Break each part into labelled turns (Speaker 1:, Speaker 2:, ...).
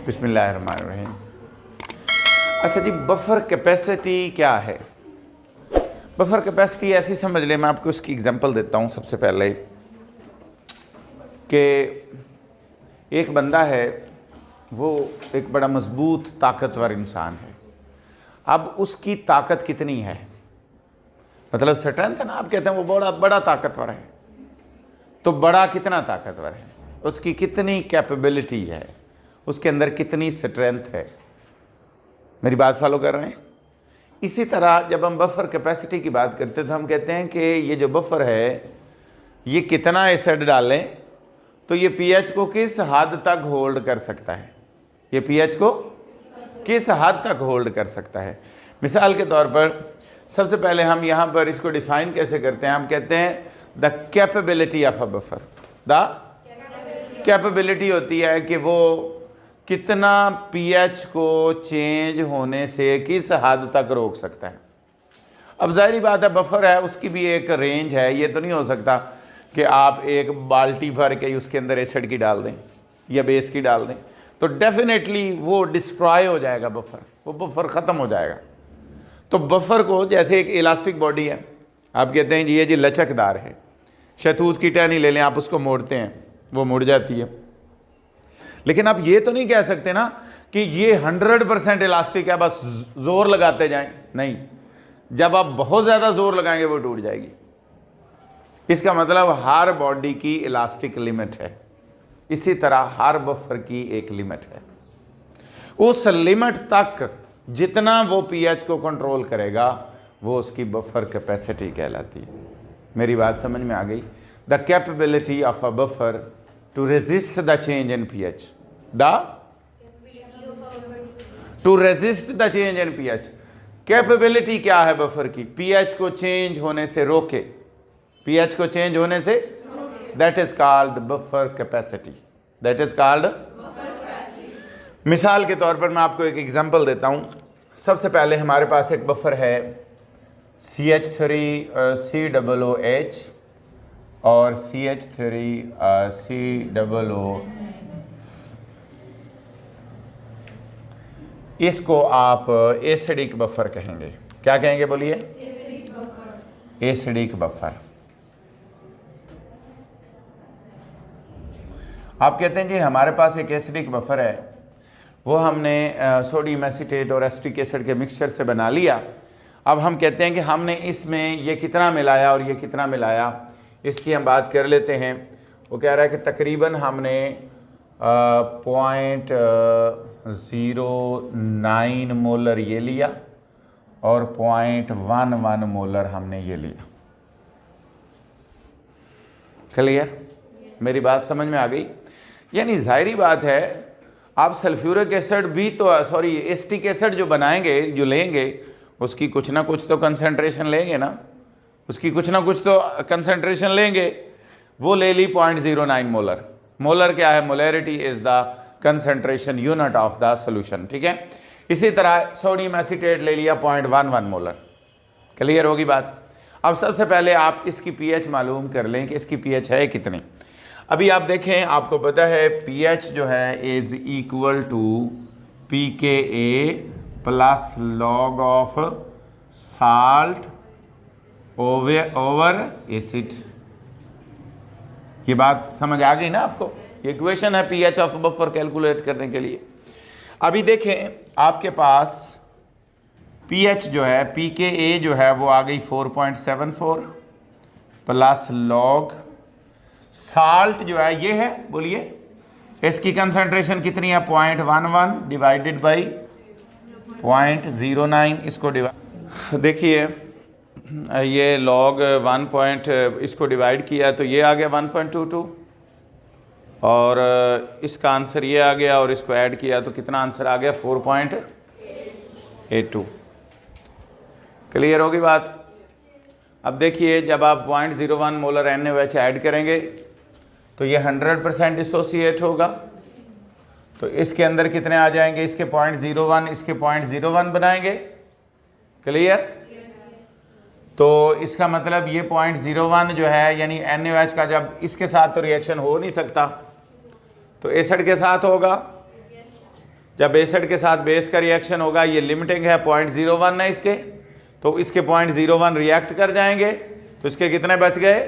Speaker 1: बिस्मिल्लाहिर्रहमानिर्रहीम। अच्छा जी, buffer capacity क्या है? बफर कैपेसिटी ऐसी समझ लें, मैं आपको इसकी एग्जांपल देता हूँ। सबसे पहले कि एक बंदा है, वो एक बड़ा मजबूत ताकतवर इंसान है। अब उसकी ताकत कितनी है, मतलब स्ट्रेंथ है ना, आप कहते हैं वो बड़ा बड़ा ताकतवर है। तो बड़ा कितना ताकतवर है, उसकी कितनी कैपेबिलिटी है, उसके अंदर कितनी स्ट्रेंथ है। मेरी बात फॉलो कर रहे हैं? इसी तरह जब हम बफर कैपेसिटी की बात करते हैं तो हम कहते हैं कि ये जो बफर है, ये कितना एसिड डालें तो ये पीएच को किस हद तक होल्ड कर सकता है, ये पीएच को किस हद तक होल्ड कर सकता है। मिसाल के तौर पर सबसे पहले हम यहाँ पर इसको डिफाइन कैसे करते हैं, हम कहते हैं the capability of a buffer. The capability होती है कि वो कितना पीएच को चेंज होने से किस हद तक रोक सकता है। अब जाहिर बात है, बफर है, उसकी भी एक रेंज है। ये तो नहीं हो सकता कि आप एक बाल्टी भर के उसके अंदर एसिड की डाल दें या बेस की डाल दें, तो डेफिनेटली वो डिस्ट्रॉय हो जाएगा बफर, वो बफर ख़त्म हो जाएगा। तो बफर को जैसे एक इलास्टिक बॉडी है, आप कहते हैं जी ये जी लचकदार है। शहतूत की टहनी ले लें, आप उसको मोड़ते हैं, वो मुड़ जाती है। लेकिन आप ये तो नहीं कह सकते ना कि ये 100% इलास्टिक है, बस जोर लगाते जाएं। नहीं, जब आप बहुत ज़्यादा जोर लगाएंगे वो टूट जाएगी। इसका मतलब हर बॉडी की इलास्टिक लिमिट है। इसी तरह हर बफर की एक लिमिट है। उस लिमिट तक जितना वो पीएच को कंट्रोल करेगा वो उसकी बफर कैपेसिटी कहलाती है। मेरी बात समझ में आ गई? The capability of a buffer to resist the change in pH, to resist the change in pH। Capability क्या है बफर की? पीएच को चेंज होने से रोके, पीएच को चेंज होने से, that is called buffer capacity, that is called. मिसाल के तौर पर मैं आपको एक एग्जांपल देता हूं। सबसे पहले हमारे पास एक बफर है CH3COOH और CH3COO। इसको आप एसिडिक बफर कहेंगे। क्या कहेंगे, बोलिए? Acidic buffer. आप कहते हैं जी हमारे पास एक एसिडिक बफर है, वो हमने सोडियम एसीटेट और एसिटिक एसिड के मिक्सचर से बना लिया। अब हम कहते हैं कि हमने इसमें ये कितना मिलाया और ये कितना मिलाया, इसकी हम बात कर लेते हैं। वो कह रहा है कि तकरीबन हमने 0.09 मोलर ये लिया और 0.11 मोलर हमने ये लिया। क्लियर? मेरी बात समझ में आ गई? यानी जाहिरी बात है, आप सल्फ्यूरिक एसिड भी तो एसिटिक एसिड जो बनाएंगे, जो लेंगे, उसकी कुछ ना कुछ तो कंसंट्रेशन लेंगे ना, उसकी कुछ ना कुछ तो कंसंट्रेशन लेंगे। वो ले ली 0.09 मोलर। मोलर क्या है? Molarity is the concentration unit of the solution. ठीक है। इसी तरह सोडियम एसीटेट ले लिया 0.11 मोलर। क्लियर होगी बात? अब सबसे पहले आप इसकी पीएच मालूम कर लें कि इसकी पीएच है कितनी। अभी आप देखें, आपको पता है पीएच जो है is equal to pKa plus log of salt over acid. ये बात समझ आ गई ना आपको? ये इक्वेशन है पीएच ऑफ बफर कैलकुलेट करने के लिए। अभी देखें, आपके पास पीएच जो है, pKa जो है वो आ गई 4.74 प्लस लॉग साल्ट जो है ये है, बोलिए इसकी कंसंट्रेशन कितनी है? 0.11 डिवाइडेड बाई 0.09। इसको डिवाइड, देखिए ये लॉग 1 इसको डिवाइड किया तो ये आ गया 1.22 और इसका आंसर ये आ गया और इसको ऐड किया तो कितना आंसर आ गया? 4.82। क्लियर होगी बात? अब देखिए, जब आप 0.01 मोलर NaOH ऐड करेंगे तो ये 100% डिसोसिएट होगा। तो इसके अंदर कितने आ जाएंगे? इसके 0.01, इसके 0.01 बनाएंगे। क्लियर? तो इसका मतलब ये 0.01 जो है, यानी NaOH का जब इसके साथ तो रिएक्शन हो नहीं सकता, तो एसिड के साथ होगा। जब एसिड के साथ बेस का रिएक्शन होगा, ये लिमिटिंग है 0.01 है इसके, तो इसके 0.01 रिएक्ट कर जाएंगे, तो इसके कितने बच गए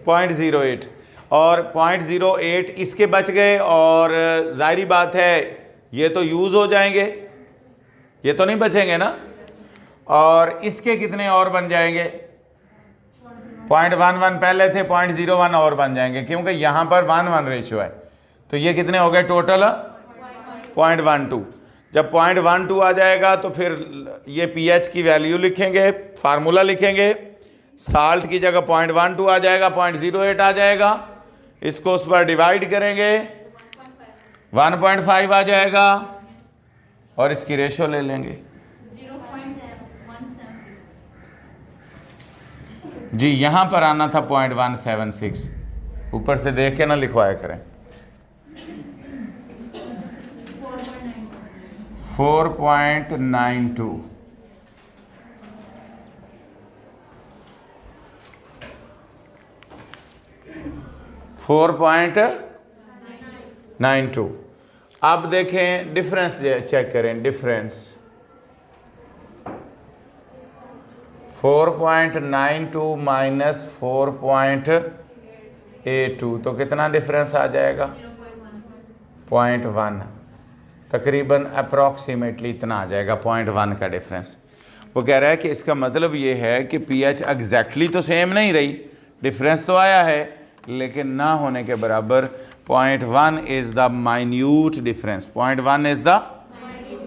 Speaker 1: 0.08, और 0.08 इसके बच गए, और जाहिर बात है ये तो यूज़ हो जाएंगे, ये तो नहीं बचेंगे ना, और इसके कितने और बन जाएंगे 0.11 पहले थे, 0.01 और बन जाएंगे, क्योंकि यहाँ पर 1:1 रेशियो है, तो ये कितने हो गए टोटल 0.12। जब 0.12 आ जाएगा तो फिर ये pH की वैल्यू लिखेंगे, फार्मूला लिखेंगे, साल्ट की जगह 0.12 आ जाएगा, 0.08 आ जाएगा, इसको उस पर डिवाइड करेंगे 1.5 आ जाएगा, और इसकी रेशो ले लेंगे
Speaker 2: 0.176
Speaker 1: जी, यहाँ पर आना था 0.176, ऊपर से देख के ना लिखवाया करें। 4.92 4.92। अब देखें डिफरेंस चेक करें, डिफरेंस 4.92 माइनस 4.82, तो कितना डिफरेंस आ जाएगा 0.1, तकरीबन अप्रॉक्सीमेटली इतना आ जाएगा 0.1 का डिफरेंस। वो कह रहा है कि इसका मतलब ये है कि pH एग्जैक्टली तो सेम नहीं रही, डिफरेंस तो आया है, लेकिन ना होने के बराबर 0.1 is the minute difference, 0.1 is the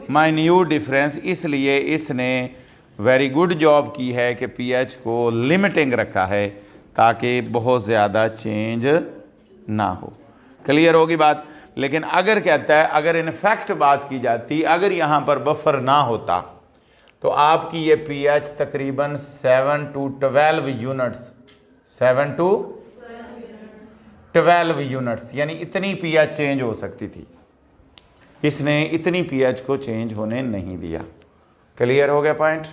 Speaker 1: minute difference. इसलिए इसने वेरी गुड जॉब की है कि pH को लिमिटिंग रखा है ताकि बहुत ज़्यादा चेंज ना हो। क्लियर होगी बात। लेकिन अगर कहता है, अगर इनफैक्ट बात की जाती, अगर यहाँ पर बफर ना होता तो आपकी ये pH तकरीबन 7 to 12 यूनिट्स, 7 to 12 यूनिट्स, यानी इतनी pH चेंज हो सकती थी। इसने इतनी pH को चेंज होने नहीं दिया। क्लियर हो गया पॉइंट।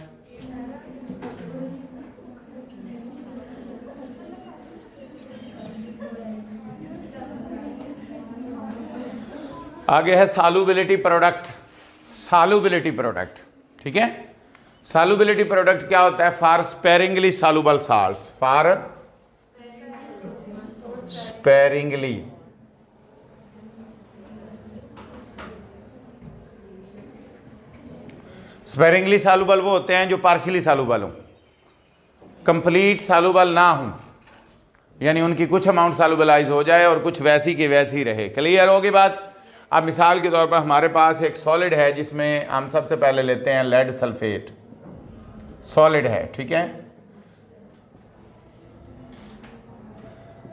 Speaker 1: आगे है सॉल्युबिलिटी प्रोडक्ट। सॉल्युबिलिटी प्रोडक्ट, ठीक है। सॉल्युबिलिटी प्रोडक्ट क्या होता है? For sparingly soluble salts, for sparingly sparingly soluble वो होते हैं जो पार्शियली सॉल्युबल हों, कंप्लीट सॉल्युबल ना हों, यानी उनकी कुछ अमाउंट सॉल्युबलाइज हो जाए और कुछ वैसी की वैसी रहे। क्लियर होगी बात। अब मिसाल के तौर पर हमारे पास एक सॉलिड है जिसमें हम सबसे पहले लेते हैं लेड सल्फेट, सॉलिड है, ठीक है,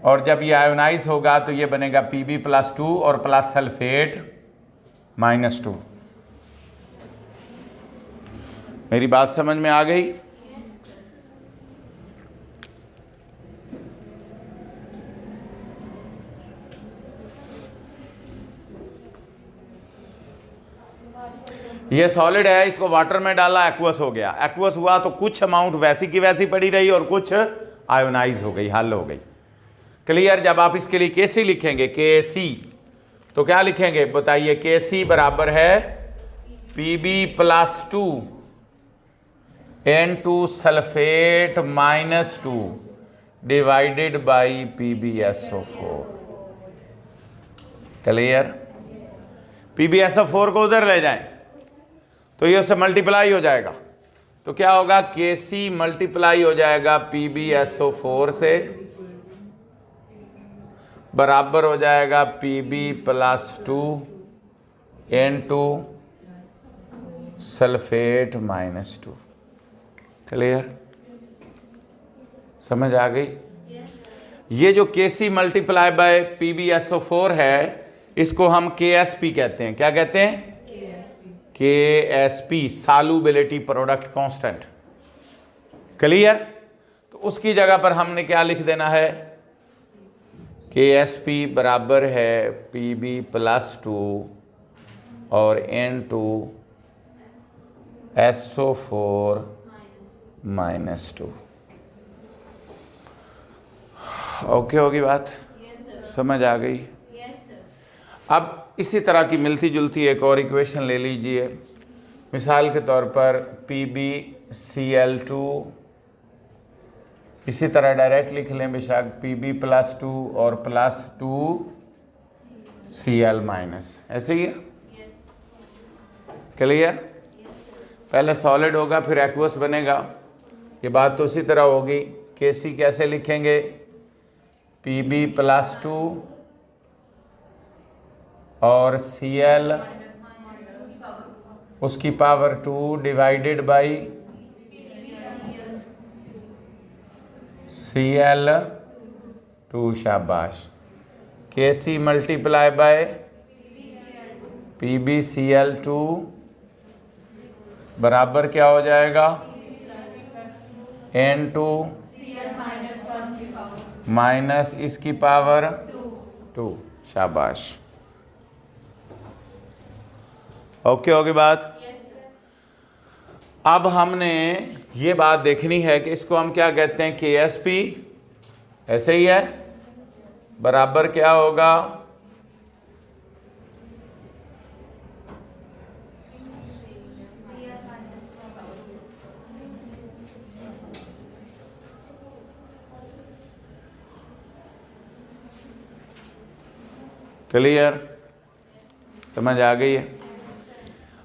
Speaker 1: और जब ये आयोनाइज होगा तो ये बनेगा Pb+2 और प्लस सल्फेट -2। मेरी बात समझ में आ गई? ये सॉलिड है, इसको वाटर में डाला, एक्वस हो गया। एक्वस हुआ तो कुछ अमाउंट वैसी की वैसी पड़ी रही और कुछ आयोनाइज हो गई, हल हो गई। क्लियर। जब आप इसके लिए Kc लिखेंगे, Kc, तो क्या लिखेंगे बताइए? Kc बराबर है Pb+2 N2 sulphate -2 divided by PbSO4। Clear. PbSO4 को उधर ले जाएं तो ये उससे मल्टीप्लाई हो जाएगा, तो क्या होगा? Kc मल्टीप्लाई हो जाएगा PbSO4 से, बराबर हो जाएगा Pb+2 N2 सल्फेट -2। क्लियर, समझ आ गई? ये जो Kc मल्टीप्लाई बाय PbSO4 है, इसको हम KSP कहते हैं। क्या कहते हैं? KSP, solubility product constant. Clear. तो उसकी जगह पर हमने क्या लिख देना है? KSP बराबर है Pb+2 और N2 SO4 -2। ओके होगी बात? समझ आ गई? अब इसी तरह की मिलती जुलती एक और इक्वेशन ले लीजिए। मिसाल के तौर पर PbCl2, इसी तरह डायरेक्ट लिख लें बेशक Pb+2 और +2Cl-, ऐसे ही है। क्लियर? पहले सॉलिड होगा फिर एक्वस बनेगा, ये बात तो उसी तरह होगी। Kc कैसे लिखेंगे? Pb+2 और Cl उसकी पावर 2 डिवाइडेड बाई Cl2, शाबाश। Kc मल्टीप्लाई बाय PbCl2 बराबर क्या हो जाएगा? N2 माइनस इसकी पावर 2, शाबाश। ओके होगी बात? अब हमने ये बात देखनी है कि इसको हम क्या कहते हैं? KSP, ऐसे ही है, बराबर क्या होगा? क्लियर? समझ आ गई है?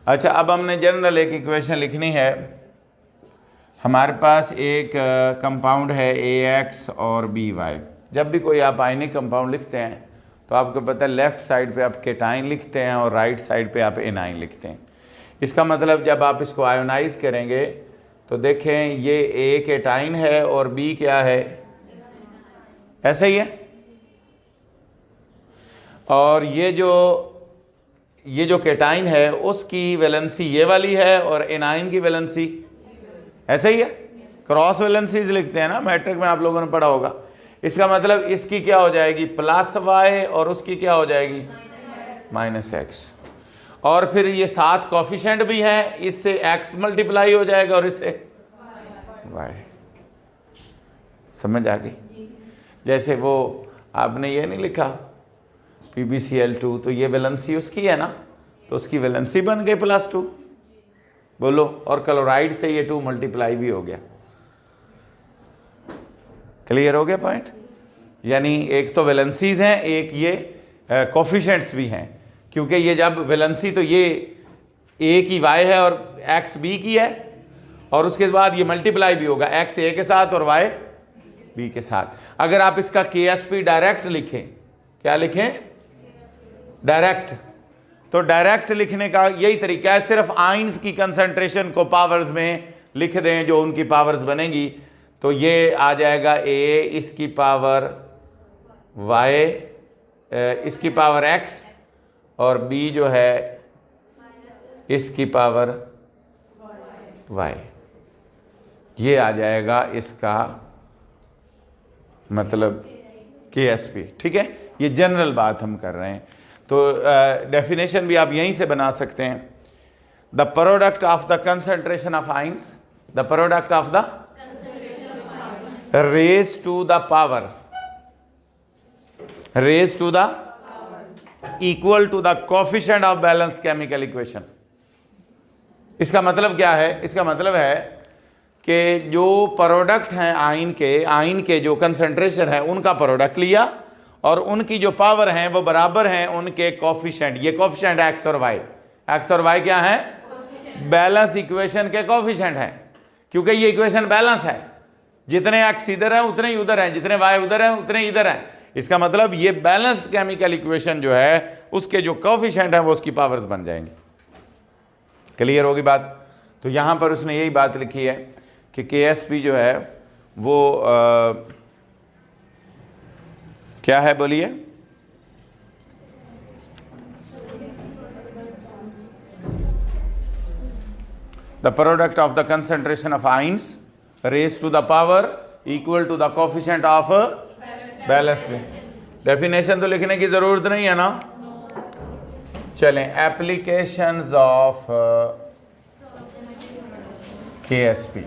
Speaker 1: अच्छा, अब हमने जनरल एक इक्वेशन लिखनी है। हमारे पास एक कंपाउंड है AX और BY। जब भी कोई आप आयनिक कंपाउंड लिखते हैं तो आपको पता है लेफ़्ट साइड पे आप केटाइन लिखते हैं और राइट साइड पे आप एनाइन लिखते हैं। इसका मतलब जब आप इसको आयोनाइज करेंगे तो देखें ये A केटाइन है और B क्या है? ऐसा ही है। और ये जो केटाइन है उसकी वैलेंसी ये वाली है और एनाइन की वैलेंसी ऐसा ही है। क्रॉस वैलेंसीज लिखते हैं ना, मैट्रिक में आप लोगों ने पढ़ा होगा। इसका मतलब इसकी क्या हो जाएगी? +y और उसकी क्या हो जाएगी? -x। और फिर ये 7 कॉफिशेंट भी हैं, इससे x मल्टीप्लाई हो जाएगा और इससे y। समझ आ गई? जैसे वो आपने ये नहीं लिखा PbCl2, तो ये वैलेंसी उसकी है ना, तो उसकी वैलेंसी बन गई +2, बोलो। और क्लोराइड से ये 2 मल्टीप्लाई भी हो गया। क्लियर हो गया पॉइंट? यानी एक तो वैलेंसीज हैं, एक ये कोफिशिएंट्स भी हैं, क्योंकि ये जब वैलेंसी तो ये A की Y है और X B की है, और उसके बाद ये मल्टीप्लाई भी होगा X A के साथ और Y B के साथ। अगर आप इसका KSP डायरेक्ट लिखें, क्या लिखें? डायरेक्ट, तो डायरेक्ट लिखने का यही तरीका है, सिर्फ आइंस की कंसंट्रेशन को पावर्स में लिख दें जो उनकी पावर्स बनेंगी। तो ये आ जाएगा A इसकी पावर Y, इसकी पावर X, और B जो है इसकी पावर Y। ये आ जाएगा इसका मतलब KSP। ठीक है, ये जनरल बात हम कर रहे हैं। तो डेफिनेशन भी आप यहीं से बना सकते हैं। The product of the concentration of ions, the product of the raise to the power, raise to the equal to the coefficient of balanced chemical equation. इसका मतलब क्या है? इसका मतलब है कि जो प्रोडक्ट हैं आयन के जो कंसंट्रेशन है उनका प्रोडक्ट लिया और उनकी जो पावर हैं वो बराबर हैं उनके कोफिशिएंट। ये कोफिशिएंट एक्स और वाई, एक्स और वाई क्या है? बैलेंस इक्वेशन के कोफिशिएंट हैं, क्योंकि ये इक्वेशन बैलेंस है। जितने एक्स इधर हैं उतने ही उधर हैं, जितने वाई उधर हैं उतने ही इधर हैं। इसका मतलब ये बैलेंस्ड केमिकल इक्वेशन जो है उसके जो कोफिशिएंट हैं वो उसकी पावर्स बन जाएंगे। क्लियर होगी बात? तो यहां पर उसने यही बात लिखी है कि KSP जो है वो क्या है? बोलिए। The product of the concentration of ions raise to the power equal to the coefficient of balance. Definition तो लिखने की जरूरत नहीं है ना। चलें, applications of KSP।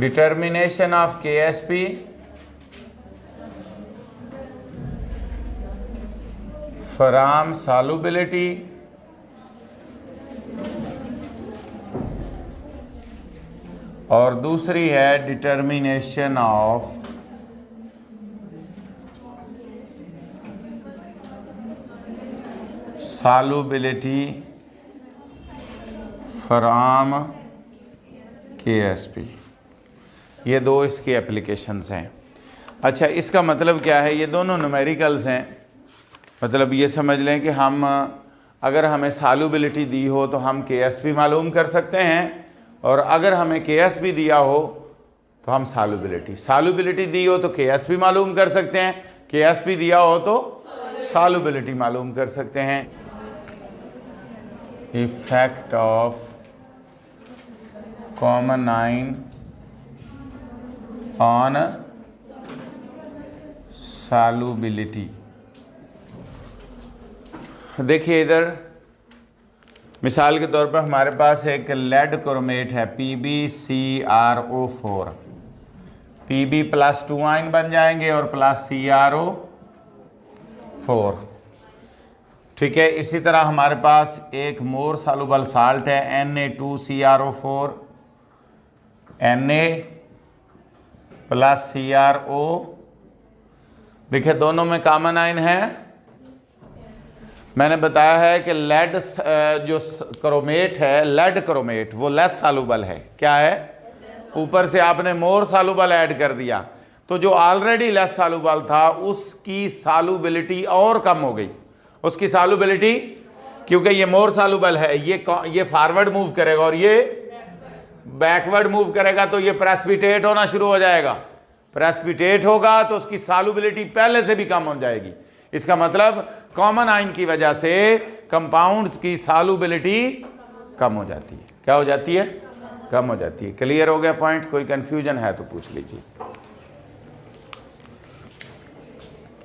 Speaker 1: determination of KSP from solubility और दूसरी है determination of solubility from KSP। ये दो इसकी एप्लीकेशंस हैं। अच्छा, इसका मतलब क्या है? ये दोनों न्यूमेरिकल्स हैं। मतलब ये समझ लें कि हम अगर हमें सॉल्युबिलिटी दी हो तो हम KSP मालूम कर सकते हैं, और अगर हमें KSP दिया हो तो हम सॉल्युबिलिटी दी हो तो KSP मालूम कर सकते हैं, KSP दिया हो तो सॉल्युबिलिटी मालूम कर सकते हैं। Effect of common ion on solubility. देखिए इधर मिसाल के तौर पर हमारे पास एक लेड क्रोमेट है PbCrO4। Pb प्लस 2 आयन बन जाएंगे और प्लस CrO4। ठीक है। इसी तरह हमारे पास एक मोर सॉल्युबल साल्ट है Na2CrO4, Na प्लस CrO। देखिए दोनों में कॉमन आयन है। मैंने बताया है कि लेड जो क्रोमेट है, लेड क्रोमेट, वो लेस सॉल्युबल है। क्या है? ऊपर से आपने मोर सॉल्युबल ऐड कर दिया तो जो ऑलरेडी लेस सॉल्युबल था उसकी सॉल्युबिलिटी और कम हो गई। उसकी सॉल्युबिलिटी, क्योंकि ये मोर सॉल्युबल है, ये फॉरवर्ड मूव करेगा और ये बैकवर्ड मूव करेगा, तो ये प्रेसिपिटेट होना शुरू हो जाएगा। प्रेसिपिटेट होगा तो उसकी सॉल्युबिलिटी पहले से भी कम हो जाएगी। इसका मतलब कॉमन आयन की वजह से कंपाउंड्स की सॉल्युबिलिटी कम हो जाती है। क्या हो जाती है? कम हो जाती है। क्लियर हो गया पॉइंट? कोई कंफ्यूजन है तो पूछ लीजिए।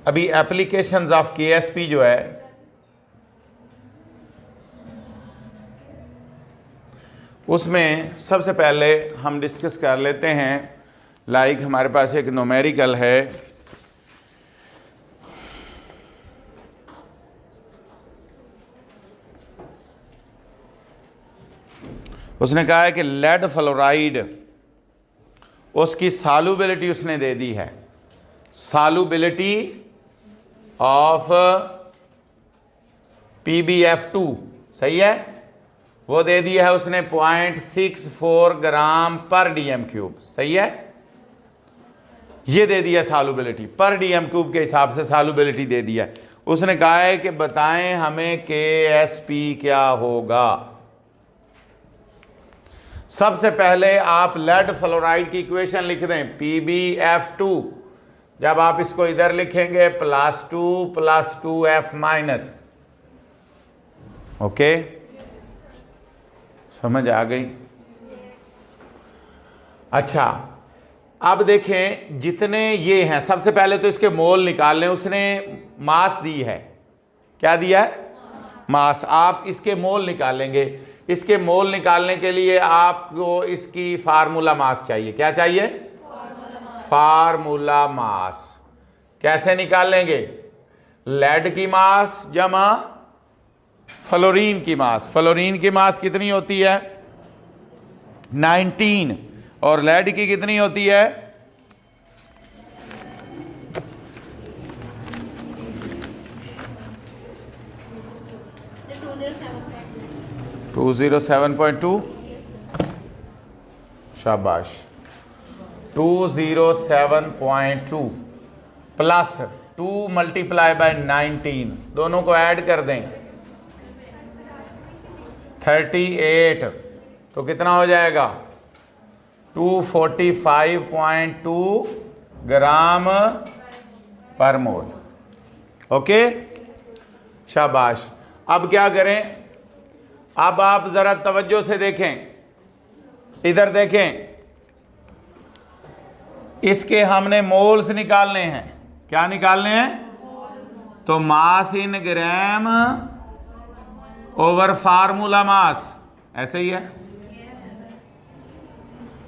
Speaker 1: अभी एप्लीकेशंस ऑफ KSP जो है, उसमें सबसे पहले हम डिस्कस कर लेते हैं। लाइक हमारे पास एक न्यूमेरिकल है, उसने कहा है कि लेड फ्लोराइड, उसकी सॉल्युबिलिटी उसने दे दी है, सॉल्युबिलिटी ऑफ PbF2, सही है, वो दे दी है उसने 0.64 ग्राम पर DM3। सही है, ये दे दिया सॉल्युबिलिटी पर DM3 के हिसाब से सॉल्युबिलिटी दे दिया। उसने कहा है कि बताएं हमें KSP क्या होगा। सबसे पहले आप लेड फ्लोराइड की इक्वेशन लिख दें, PbF2। जब आप इसको इधर लिखेंगे +2 + 2F-। ओके, समझ आ गई? अच्छा, अब देखें जितने ये हैं, सबसे पहले तो इसके मोल निकाल लें। उसने मास दी है, क्या दिया है? मास। आप इसके मोल निकालेंगे। इसके मोल निकालने के लिए आपको इसकी फार्मूला मास चाहिए। क्या चाहिए? Formula mass. कैसे निकालेंगे? लेड की मास जमा फ्लोरीन की मास। फ्लोरीन की मास कितनी होती है? 19। और लेड की कितनी होती है? 207.2। शाबाश। 207.2 प्लस 2 × 19, दोनों को ऐड कर दें 38, तो कितना हो जाएगा? 245.2 ग्राम पर मोल। ओके, शाबाश। अब क्या करें? अब आप जरा तवज्जो से देखें, इधर देखें, इसके हमने मोल्स निकालने हैं। क्या निकालने हैं? तो मास इन ग्राम ओवर फार्मूला मास, ऐसे ही है।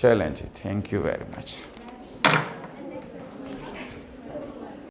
Speaker 1: चलें जी, थैंक यू वेरी मच।